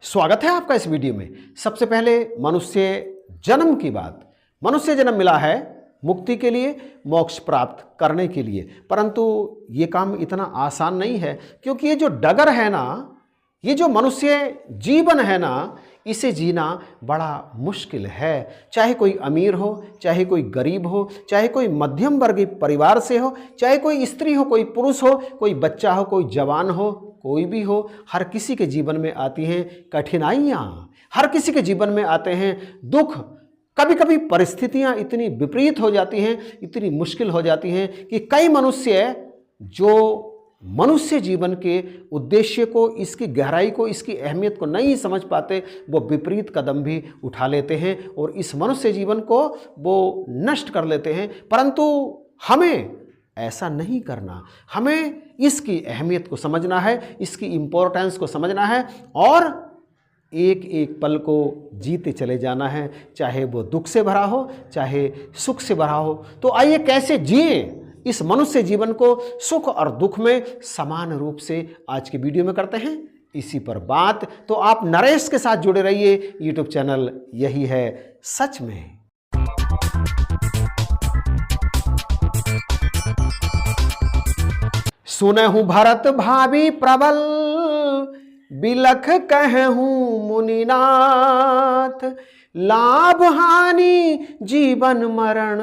स्वागत है आपका इस वीडियो में। सबसे पहले मनुष्य जन्म की बात। मनुष्य जन्म मिला है मुक्ति के लिए, मोक्ष प्राप्त करने के लिए, परंतु ये काम इतना आसान नहीं है, क्योंकि ये जो डगर है ना, ये जो मनुष्य जीवन है ना, इसे जीना बड़ा मुश्किल है। चाहे कोई अमीर हो, चाहे कोई गरीब हो, चाहे कोई मध्यम वर्गीय परिवार से हो, चाहे कोई स्त्री हो, कोई पुरुष हो, कोई बच्चा हो, कोई जवान हो, कोई भी हो, हर किसी के जीवन में आती हैं कठिनाइयाँ, हर किसी के जीवन में आते हैं दुख। कभी कभी परिस्थितियाँ इतनी विपरीत हो जाती हैं, इतनी मुश्किल हो जाती हैं कि कई मनुष्य जो मनुष्य जीवन के उद्देश्य को, इसकी गहराई को, इसकी अहमियत को नहीं समझ पाते, वो विपरीत कदम भी उठा लेते हैं और इस मनुष्य जीवन को वो नष्ट कर लेते हैं। परंतु हमें ऐसा नहीं करना। हमें इसकी अहमियत को समझना है, इसकी इम्पोर्टेंस को समझना है और एक एक पल को जीते चले जाना है, चाहे वो दुख से भरा हो, चाहे सुख से भरा हो। तो आइए कैसे जिए इस मनुष्य जीवन को सुख और दुख में समान रूप से आज के वीडियो में करते हैं, इसी पर बात। तो आप नरेश के साथ जुड़े रहिए। यूट्यूब चैनल यही है सच में। सुनहु भरत भावी प्रबल, बिलख कहूँ मुनिनाथ। लाभ हानि जीवन मरण,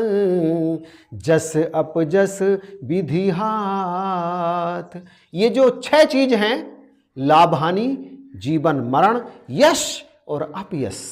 जस अपजस विधि हाथ। ये जो 6 चीज हैं, लाभ हानि, जीवन मरण, यश और अपयश,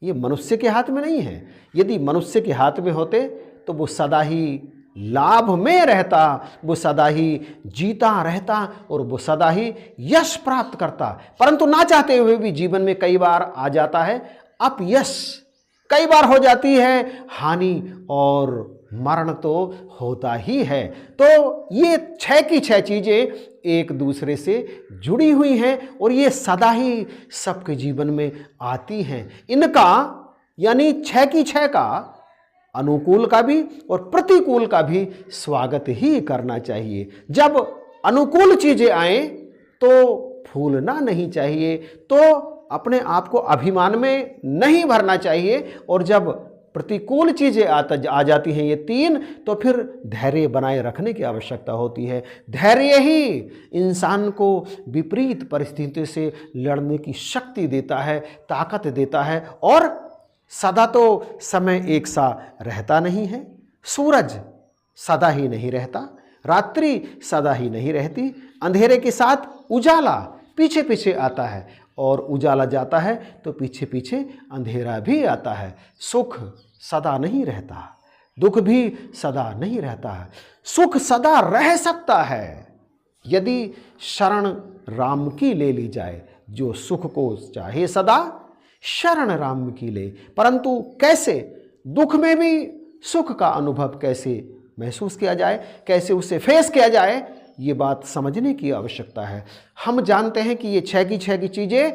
ये मनुष्य के हाथ में नहीं है। यदि मनुष्य के हाथ में होते तो वो सदा ही लाभ में रहता, वो सदा ही जीता रहता और वो सदा ही यश प्राप्त करता। परंतु ना चाहते हुए भी जीवन में कई बार आ जाता है अपयश, कई बार हो जाती है हानि और मरण तो होता ही है। तो ये 6 की 6 चीजें एक दूसरे से जुड़ी हुई हैं और ये सदा ही सबके जीवन में आती हैं। इनका यानी 6 की 6 का अनुकूल का भी और प्रतिकूल का भी स्वागत ही करना चाहिए। जब अनुकूल चीजें आए तो फूलना नहीं चाहिए, तो अपने आप को अभिमान में नहीं भरना चाहिए, और जब प्रतिकूल चीजें आ जाती हैं ये 3, तो फिर धैर्य बनाए रखने की आवश्यकता होती है। धैर्य ही इंसान को विपरीत परिस्थितियों से लड़ने की शक्ति देता है, ताकत देता है। और सदा तो समय एक सा रहता नहीं है, सूरज सदा ही नहीं रहता, रात्रि सदा ही नहीं रहती, अंधेरे के साथ उजाला पीछे पीछे आता है और उजाला जाता है तो पीछे पीछे अंधेरा भी आता है। सुख सदा नहीं रहता, दुख भी सदा नहीं रहता है। सुख सदा रह सकता है यदि शरण राम की ले ली जाए। जो सुख को चाहे सदा शरण राम की ले। परंतु कैसे दुख में भी सुख का अनुभव कैसे महसूस किया जाए, कैसे उसे फेस किया जाए, ये बात समझने की आवश्यकता है। हम जानते हैं कि ये 6 की 6 की चीज़ें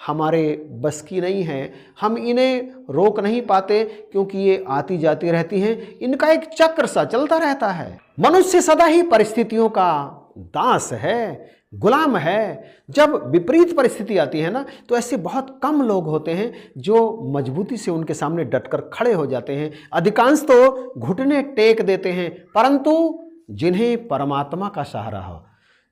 हमारे बस की नहीं हैं, हम इन्हें रोक नहीं पाते, क्योंकि ये आती जाती रहती हैं। इनका एक चक्र सा चलता रहता है। मनुष्य सदा ही परिस्थितियों का दास है, गुलाम है। जब विपरीत परिस्थिति आती है ना, तो ऐसे बहुत कम लोग होते हैं जो मजबूती से उनके सामने डटकर खड़े हो जाते हैं। अधिकांश तो घुटने टेक देते हैं। परंतु जिन्हें परमात्मा का सहारा हो,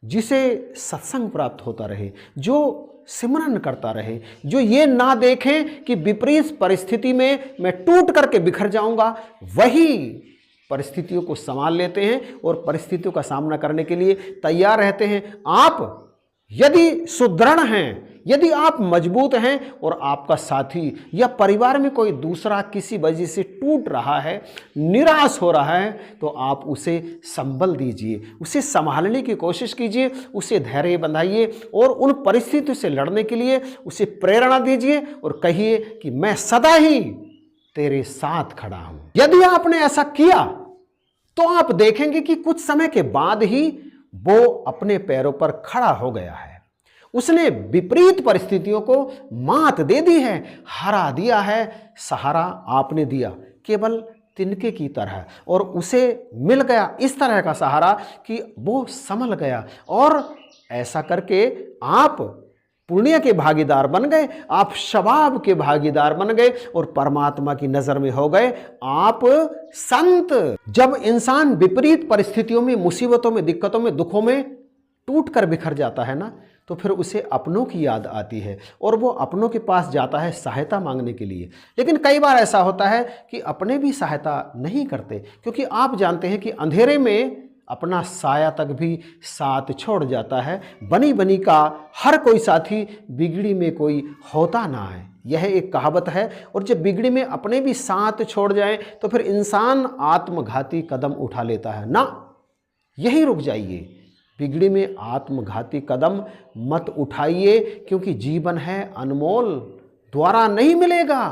जिसे सत्संग प्राप्त होता रहे, जो सिमरन करता रहे, जो ये ना देखें कि विपरीत परिस्थिति में मैं टूट करके बिखर जाऊंगा, वही परिस्थितियों को संभाल लेते हैं और परिस्थितियों का सामना करने के लिए तैयार रहते हैं। आप यदि सुदृढ़ हैं, यदि आप मजबूत हैं और आपका साथी या परिवार में कोई दूसरा किसी वजह से टूट रहा है, निराश हो रहा है, तो आप उसे संबल दीजिए, उसे संभालने की कोशिश कीजिए, उसे धैर्य बंधाइए और उन परिस्थितियों से लड़ने के लिए उसे प्रेरणा दीजिए और कहिए कि मैं सदा ही तेरे साथ खड़ा हूं। यदि आपने ऐसा किया तो आप देखेंगे कि कुछ समय के बाद ही वो अपने पैरों पर खड़ा हो गया है। उसने विपरीत परिस्थितियों को मात दे दी है, हरा दिया है। सहारा आपने दिया केवल तिनके की तरह, और उसे मिल गया इस तरह का सहारा कि वो संभल गया। और ऐसा करके आप पुण्य के भागीदार बन गए, आप स्वभाव के भागीदार बन गए और परमात्मा की नजर में हो गए आप संत। जब इंसान विपरीत परिस्थितियों में, मुसीबतों में, दिक्कतों में, दुखों में टूट कर बिखर जाता है ना, तो फिर उसे अपनों की याद आती है और वो अपनों के पास जाता है सहायता मांगने के लिए। लेकिन कई बार ऐसा होता है कि अपने भी सहायता नहीं करते, क्योंकि आप जानते हैं कि अंधेरे में अपना साया तक भी साथ छोड़ जाता है। बनी बनी का हर कोई साथी, बिगड़ी में कोई होता ना है, यह एक कहावत है। और जब बिगड़ी में अपने भी साथ छोड़ जाएं तो फिर इंसान आत्मघाती कदम उठा लेता है ना। यही रुक जाइए, बिगड़ी में आत्मघाती कदम मत उठाइए, क्योंकि जीवन है अनमोल, द्वारा नहीं मिलेगा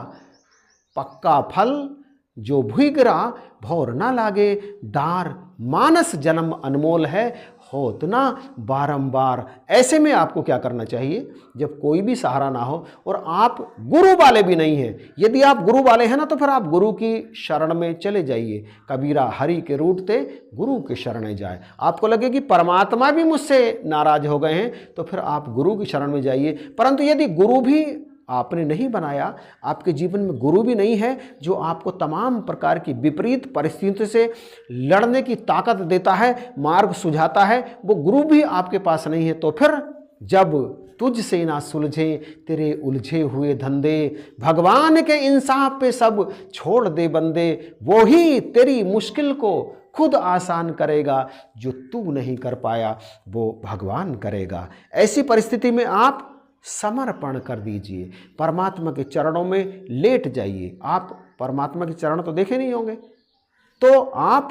पक्का फल। जो भुइगरा भौर ना लागे दार, मानस जन्म अनमोल है होत ना बारंबार। ऐसे में आपको क्या करना चाहिए, जब कोई भी सहारा ना हो और आप गुरु वाले भी नहीं हैं, यदि आप गुरु वाले हैं ना, तो फिर आप गुरु की शरण में चले जाइए। कबीरा हरि के रूठते गुरु के शरण जाए। आपको लगे कि परमात्मा भी मुझसे नाराज हो गए हैं, तो फिर आप गुरु की शरण में जाइए। परंतु यदि गुरु भी आपने नहीं बनाया, आपके जीवन में गुरु भी नहीं है जो आपको तमाम प्रकार की विपरीत परिस्थितियों से लड़ने की ताकत देता है, मार्ग सुझाता है, वो गुरु भी आपके पास नहीं है, तो फिर जब तुझसे ना सुलझे तेरे उलझे हुए धंधे, भगवान के इंसाफ पे सब छोड़ दे बंदे, वो ही तेरी मुश्किल को खुद आसान करेगा, जो तू नहीं कर पाया वो भगवान करेगा। ऐसी परिस्थिति में आप समर्पण कर दीजिए, परमात्मा के चरणों में लेट जाइए। आप परमात्मा के चरण तो देखे नहीं होंगे, तो आप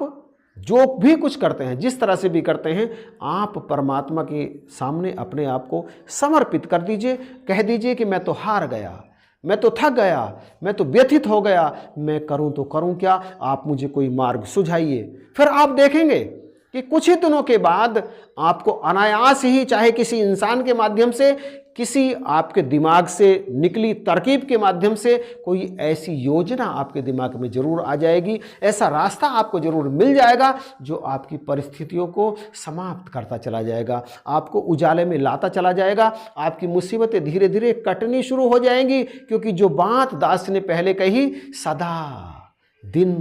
जो भी कुछ करते हैं, जिस तरह से भी करते हैं, आप परमात्मा के सामने अपने आप को समर्पित कर दीजिए। कह दीजिए कि मैं तो हार गया, मैं तो थक गया, मैं तो व्यथित हो गया, मैं करूं तो करूं क्या, आप मुझे कोई मार्ग सुझाइए। फिर आप देखेंगे कि कुछ ही दिनों के बाद आपको अनायास ही, चाहे किसी इंसान के माध्यम से, किसी आपके दिमाग से निकली तरकीब के माध्यम से, कोई ऐसी योजना आपके दिमाग में जरूर आ जाएगी, ऐसा रास्ता आपको जरूर मिल जाएगा जो आपकी परिस्थितियों को समाप्त करता चला जाएगा, आपको उजाले में लाता चला जाएगा। आपकी मुसीबतें धीरे धीरे कटनी शुरू हो जाएंगी, क्योंकि जो बात दास ने पहले कही, सदा दिन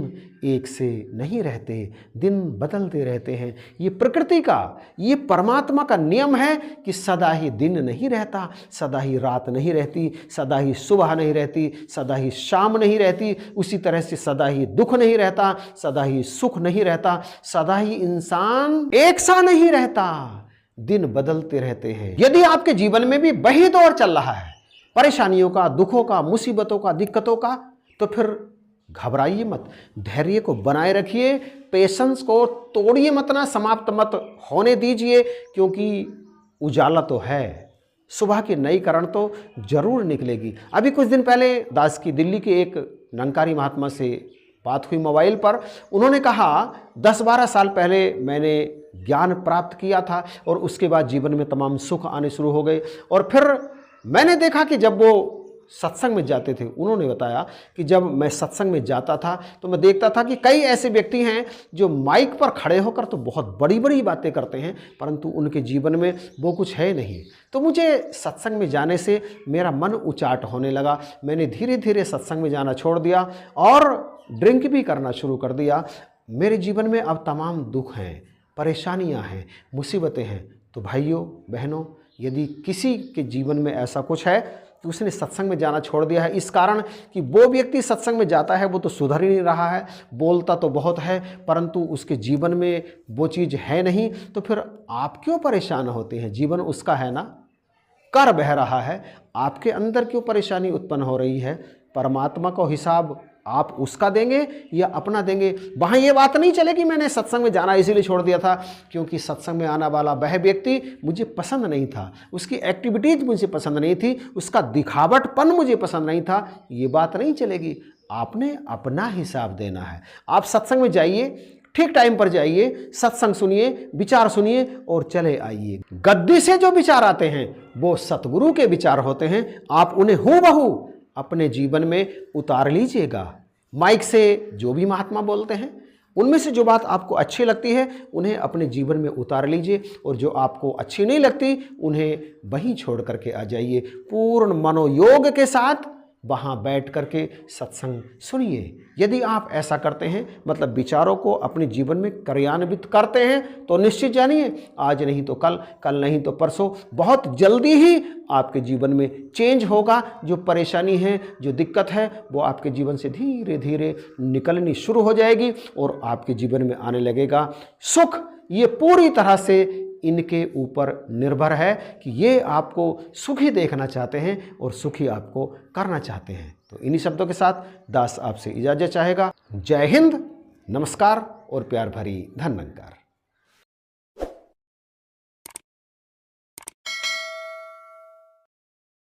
एक से नहीं रहते, दिन बदलते रहते हैं। ये प्रकृति का, ये परमात्मा का नियम है कि सदा ही दिन नहीं रहता, सदा ही रात नहीं रहती, सदा ही सुबह नहीं रहती, सदा ही शाम नहीं रहती। उसी तरह से सदा ही दुख नहीं रहता, सदा ही सुख नहीं रहता, सदा ही इंसान एक सा नहीं रहता, दिन बदलते रहते हैं। यदि आपके जीवन में भी वही दौर चल रहा है, परेशानियों का, दुखों का, मुसीबतों का, दिक्कतों का, तो फिर घबराइए मत, धैर्य को बनाए रखिए, पेशेंस को तोड़िए मत ना, समाप्त मत होने दीजिए, क्योंकि उजाला तो है, सुबह की नई किरण तो जरूर निकलेगी। अभी कुछ दिन पहले दास की दिल्ली के एक निरंकारी महात्मा से बात हुई मोबाइल पर। उन्होंने कहा 10-12 साल पहले मैंने ज्ञान प्राप्त किया था और उसके बाद जीवन में तमाम सुख आने शुरू हो गए। और फिर मैंने देखा कि जब वो सत्संग में जाते थे, उन्होंने बताया कि जब मैं सत्संग में जाता था तो मैं देखता था कि कई ऐसे व्यक्ति हैं जो माइक पर खड़े होकर तो बहुत बड़ी बड़ी बातें करते हैं, परंतु उनके जीवन में वो कुछ है नहीं। तो मुझे सत्संग में जाने से मेरा मन उचाट होने लगा। मैंने धीरे धीरे सत्संग में जाना छोड़ दिया और ड्रिंक भी करना शुरू कर दिया। मेरे जीवन में अब तमाम दुख हैं, परेशानियाँ हैं, मुसीबतें हैं। तो भाइयों बहनों, यदि किसी के जीवन में ऐसा कुछ है तो उसने सत्संग में जाना छोड़ दिया है, इस कारण कि वो व्यक्ति सत्संग में जाता है वो तो सुधर ही नहीं रहा है, बोलता तो बहुत है परंतु उसके जीवन में वो चीज़ है नहीं, तो फिर आप क्यों परेशान होते हैं? जीवन उसका है ना, कर बह रहा है, आपके अंदर क्यों परेशानी उत्पन्न हो रही है? परमात्मा को हिसाब आप उसका देंगे या अपना देंगे? वहाँ ये बात नहीं चलेगी मैंने सत्संग में जाना इसीलिए छोड़ दिया था क्योंकि सत्संग में आने वाला वह व्यक्ति मुझे पसंद नहीं था, उसकी एक्टिविटीज़ मुझे पसंद नहीं थी, उसका दिखावटपन मुझे पसंद नहीं था। ये बात नहीं चलेगी, आपने अपना हिसाब देना है। आप सत्संग में जाइए, ठीक टाइम पर जाइए, सत्संग सुनिए, विचार सुनिए और चले आइए। गद्दी से जो विचार आते हैं वो सतगुरु के विचार होते हैं, आप उन्हें हूबहू अपने जीवन में उतार लीजिएगा। माइक से जो भी महात्मा बोलते हैं उनमें से जो बात आपको अच्छी लगती है उन्हें अपने जीवन में उतार लीजिए, और जो आपको अच्छी नहीं लगती उन्हें वहीं छोड़ करके आ जाइए। पूर्ण मनोयोग के साथ वहाँ बैठ करके सत्संग सुनिए। यदि आप ऐसा करते हैं, मतलब विचारों को अपने जीवन में कार्यान्वित करते हैं, तो निश्चित जानिए आज नहीं तो कल, कल नहीं तो परसों, बहुत जल्दी ही आपके जीवन में चेंज होगा। जो परेशानी है, जो दिक्कत है, वो आपके जीवन से धीरे धीरे निकलनी शुरू हो जाएगी और आपके जीवन में आने लगेगा सुख। ये पूरी तरह से इनके ऊपर निर्भर है कि ये आपको सुखी देखना चाहते हैं और सुखी आपको करना चाहते हैं। तो इन्हीं शब्दों के साथ दास आपसे इजाज़त चाहेगा। जय हिंद, नमस्कार और प्यार भरी धन्यवाद।